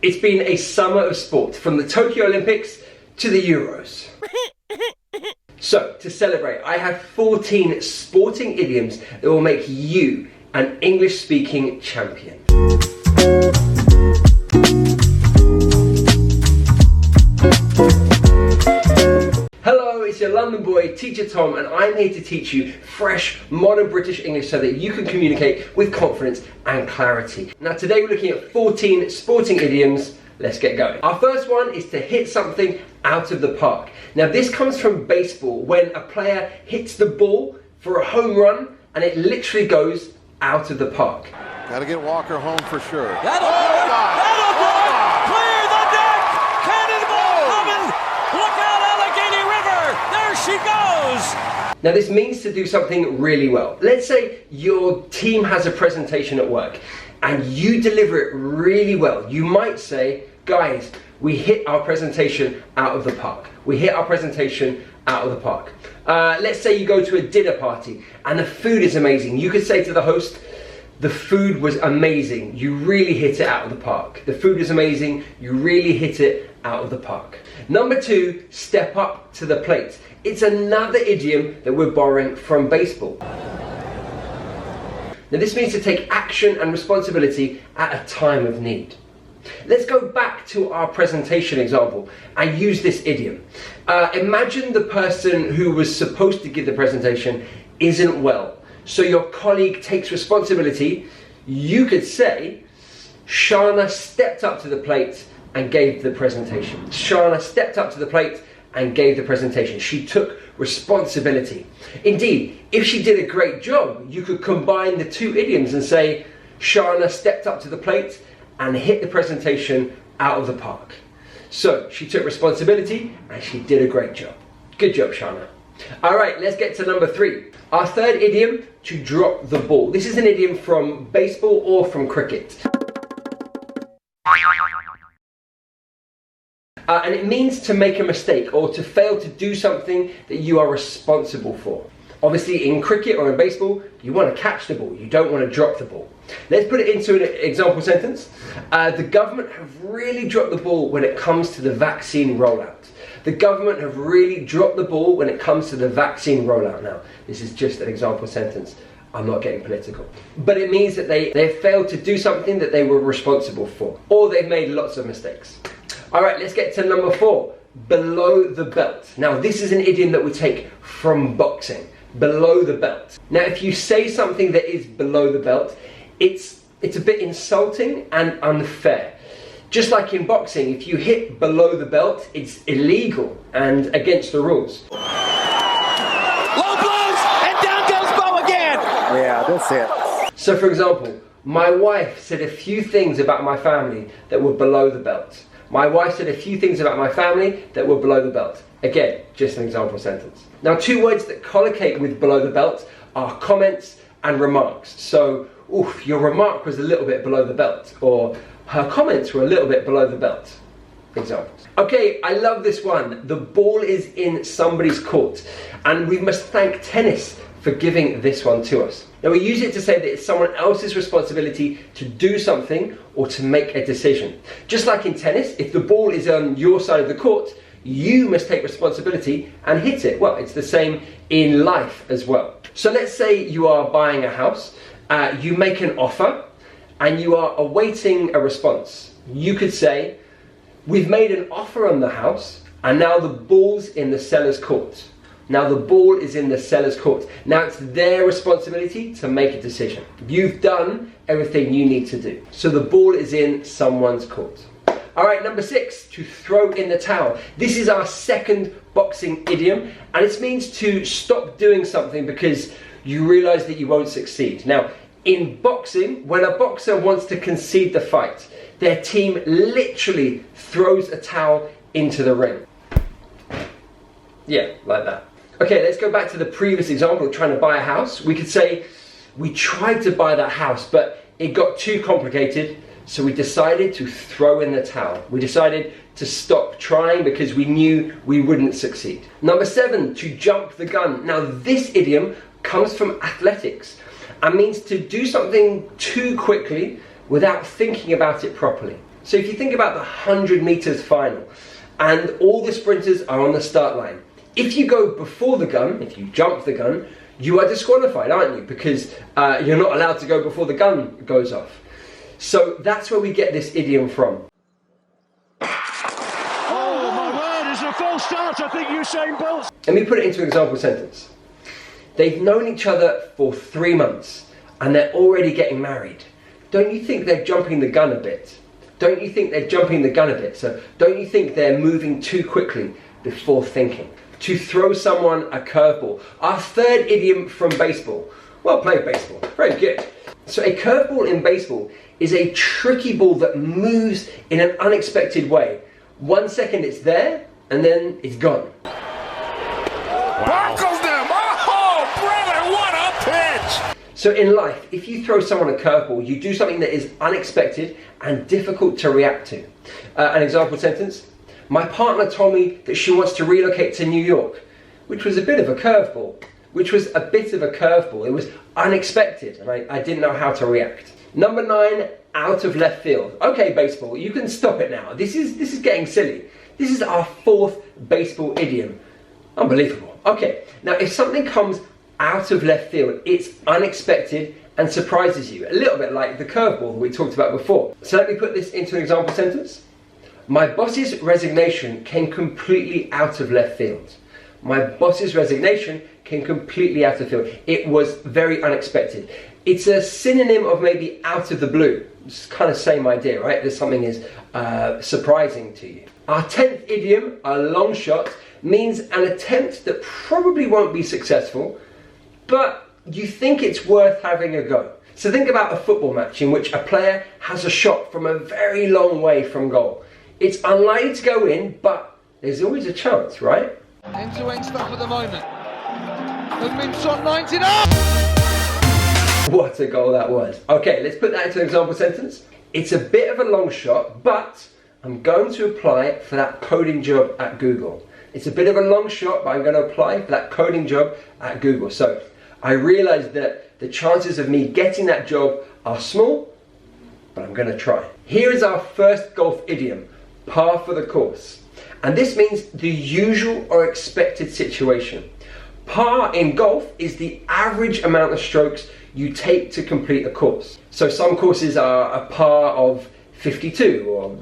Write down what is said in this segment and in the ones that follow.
It's been a summer of sport, from the Tokyo Olympics to the Euros. So, to celebrate, I have 14 sporting idioms that will make you an English-speaking champion. Hello, it's your London boy, Teacher Tom, and I'm here to teach you fresh, modern British English so that you can communicate with confidence and clarity. Now today we're looking at 14 sporting idioms. Let's get going. Our first one is to hit something out of the park. Now this comes from baseball, when a player hits the ball for a home run and it literally goes out of the park. Got to get Walker home for sure. That'll do it! That'll do it! Clear the deck! Cannonball coming! Look out, Allegheny River! There she goes! Now this means to do something really well. Let's say your team has a presentation at work and you deliver it really well. You might say, guys, we hit our presentation out of the park. We hit our presentation out of the park. Let's say you go to a dinner party and the food is amazing. You could say to the host, the food was amazing. You really hit it out of the park. The food is amazing. You really hit it out of the park. Number two, step up to the plate. It's another idiom that we're borrowing from baseball. Now this means to take action and responsibility at a time of need. Let's go back to our presentation example and use this idiom. Imagine the person who was supposed to give the presentation isn't well. So your colleague takes responsibility. You could say, Shana stepped up to the plate and gave the presentation. Shana stepped up to the plate and gave the presentation. She took responsibility. Indeed, if she did a great job, you could combine the two idioms and say, Shana stepped up to the plate and hit the presentation out of the park. So she took responsibility and she did a great job. Good job, Shana. All right, let's get to number three. Our third idiom, to drop the ball. This is an idiom from baseball or from cricket. And it means to make a mistake or to fail to do something that you are responsible for. Obviously in cricket or in baseball, you want to catch the ball, you don't want to drop the ball. Let's put it into an example sentence. The government have really dropped the ball when it comes to the vaccine rollout. The government have really dropped the ball when it comes to the vaccine rollout. Now, this is just an example sentence. I'm not getting political. But it means that they failed to do something that they were responsible for. Or they've made lots of mistakes. All right, let's get to number four. Below the belt. Now, this is an idiom that we take from boxing. Below the belt. Now, if you say something that is below the belt, it's a bit insulting and unfair. Just like in boxing, if you hit below the belt, it's illegal and against the rules. Low blows, and down goes Bo again! Yeah, that's it. So for example, my wife said a few things about my family that were below the belt. My wife said a few things about my family that were below the belt. Again, just an example sentence. Now, two words that collocate with below the belt are comments and remarks. So, oof, your remark was a little bit below the belt, or her comments were a little bit below the belt. Examples. Okay, I love this one. The ball is in somebody's court. And we must thank tennis for giving this one to us. Now we use it to say that it's someone else's responsibility to do something or to make a decision. Just like in tennis, if the ball is on your side of the court, you must take responsibility and hit it. Well, it's the same in life as well. So let's say you are buying a house, you make an offer, and you are awaiting a response. You could say, we've made an offer on the house, and now the ball's in the seller's court. Now the ball is in the seller's court. Now it's their responsibility to make a decision. You've done everything you need to do. So the ball is in someone's court. All right, number six, to throw in the towel. This is our second boxing idiom, and it means to stop doing something because you realize that you won't succeed. Now, in boxing, when a boxer wants to concede the fight, their team literally throws a towel into the ring. Yeah, like that. Okay, let's go back to the previous example of trying to buy a house. We could say, we tried to buy that house, but it got too complicated, so we decided to throw in the towel. We decided to stop trying because we knew we wouldn't succeed. Number seven, to jump the gun. Now this idiom comes from athletics and means to do something too quickly without thinking about it properly. So if you think about the 100 meters final and all the sprinters are on the start line, if you go before the gun, if you jump the gun, you are disqualified, aren't you? Because you're not allowed to go before the gun goes off. So that's where we get this idiom from. Oh my word, it's a false start. I think Usain Bolt. Let me put it into an example sentence. They've known each other for 3 months and they're already getting married. Don't you think they're jumping the gun a bit? Don't you think they're jumping the gun a bit? So don't you think they're moving too quickly before thinking? To throw someone a curveball. Our third idiom from baseball. Well played, baseball. Very good. So a curveball in baseball is a tricky ball that moves in an unexpected way. 1 second it's there and then it's gone. Buckles them! Oh, brother, what a pitch! So in life, if you throw someone a curveball, you do something that is unexpected and difficult to react to. An example sentence. My partner told me that she wants to relocate to New York, which was a bit of a curveball. It was unexpected and I didn't know how to react. Number 9, out of left field. Okay, baseball, you can stop it now. This is getting silly. This is our 4th baseball idiom. Unbelievable. Okay, now if something comes out of left field, it's unexpected and surprises you. A little bit like the curveball that we talked about before. So let me put this into an example sentence. My boss's resignation came completely out of left field. My boss's resignation came completely out of field. It was very unexpected. It's a synonym of maybe out of the blue. It's kind of same idea, right? That something is surprising to you. Our 10th idiom, a long shot, means an attempt that probably won't be successful, but you think it's worth having a go. So think about a football match in which a player has a shot from a very long way from goal. It's unlikely to go in, but there's always a chance, right? End-to-end stuff at the moment. And Minson 90 up! What a goal that was. Okay, let's put that into an example sentence. It's a bit of a long shot, but I'm going to apply for that coding job at Google. It's a bit of a long shot, but I'm going to apply for that coding job at Google. So I realized that the chances of me getting that job are small, but I'm going to try. Here is our first golf idiom, par for the course. And this means the usual or expected situation. Par in golf is the average amount of strokes you take to complete a course. So some courses are a par of 52 or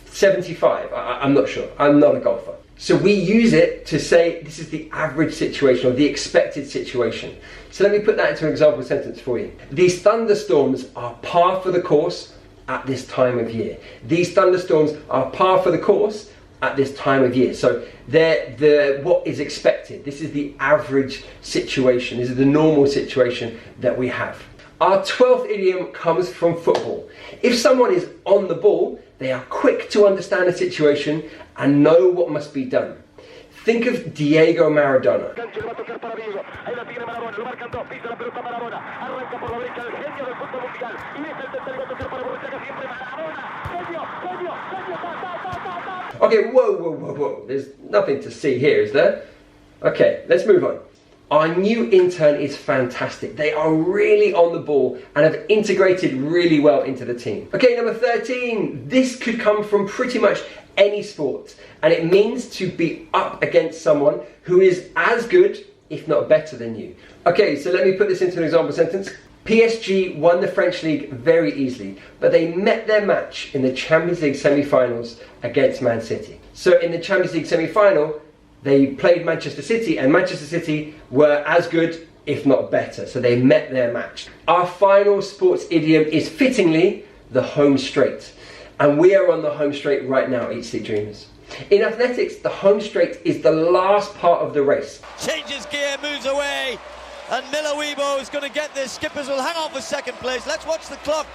75. I'm not sure. I'm not a golfer. So we use it to say this is the average situation or the expected situation. So let me put that into an example sentence for you. These thunderstorms are par for the course at this time of year. These thunderstorms are par for the course at this time of year. So they're what is expected. This is the average situation. This is the normal situation that we have. Our 12th idiom comes from football. If someone is on the ball, they are quick to understand a situation and know what must be done. Think of Diego Maradona. Okay, whoa. There's nothing to see here, is there? Okay, let's move on. Our new intern is fantastic. They are really on the ball and have integrated really well into the team. Okay, number 13. This could come from pretty much any sport, and it means to be up against someone who is as good, if not better than you. Okay, so let me put this into an example sentence. PSG won the French league very easily, but they met their match in the Champions League semi-finals against Man City. So in the Champions League semi-final, they played Manchester City, and Manchester City were as good, if not better. So they met their match. Our final sports idiom is fittingly the home straight. And we are on the home straight right now, Eat Sleep Dreamers. In athletics, the home straight is the last part of the race. Changes gear, moves away, and Miller Weibo is going to get this. Skippers will hang on for second place. Let's watch the clock.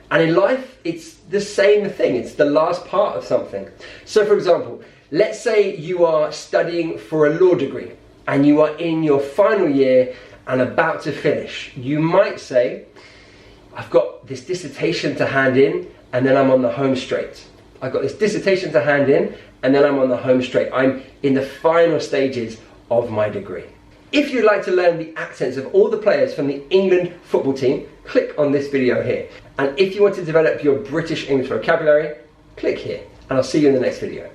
And in life, it's the same thing. It's the last part of something. So for example, let's say you are studying for a law degree and you are in your final year and about to finish. You might say, I've got this dissertation to hand in and then I'm on the home straight. I've got this dissertation to hand in and then I'm on the home straight. I'm in the final stages of my degree. If you'd like to learn the accents of all the players from the England football team, click on this video here. And if you want to develop your British English vocabulary, click here, and I'll see you in the next video.